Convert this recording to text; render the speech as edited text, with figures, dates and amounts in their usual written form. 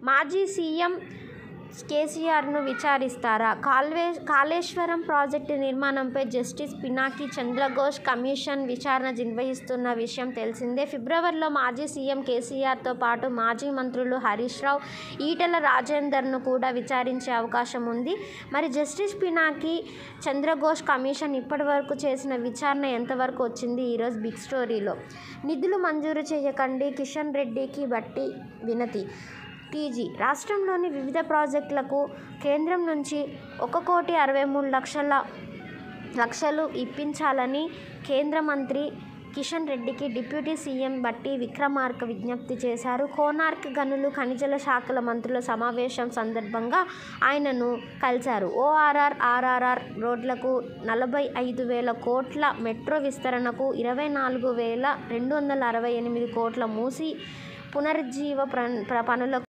మాజీ సీఎం కేసీఆర్ను విచారిస్తారా? కాళేశ్వరం ప్రాజెక్టు నిర్మాణంపై జస్టిస్ పినాకి చంద్రఘోష్ కమిషన్ విచారణ నిర్వహిస్తున్న విషయం తెలిసిందే. ఫిబ్రవరిలో మాజీ సీఎం కేసీఆర్తో పాటు మాజీ మంత్రులు హరీష్ రావు, ఈటెల రాజేందర్ను కూడా విచారించే అవకాశం ఉంది. మరి జస్టిస్ పినాకి చంద్రఘోష్ కమిషన్ ఇప్పటివరకు చేసిన విచారణ ఎంతవరకు వచ్చింది? ఈరోజు బిగ్ స్టోరీలో. నిధులు మంజూరు చేయకండి, కిషన్ రెడ్డికి బట్టి వినతి. టీజీ రాష్ట్రంలోని వివిధ ప్రాజెక్టులకు కేంద్రం నుంచి 1,63,00,000 ఇప్పించాలని కేంద్ర మంత్రి కిషన్ రెడ్డికి డిప్యూటీ సీఎం బట్టి విక్రమార్క విజ్ఞప్తి చేశారు. కోనార్క్ గనులు, ఖనిజాల శాఖల మంత్రుల సమావేశం సందర్భంగా ఆయనను కలిశారు. ఓఆర్ఆర్, ఆర్ఆర్ఆర్ రోడ్లకు 45,000 కోట్ల, మెట్రో విస్తరణకు 24,268 కోట్ల, మూసీ పునరుజ్జీవ పనులకు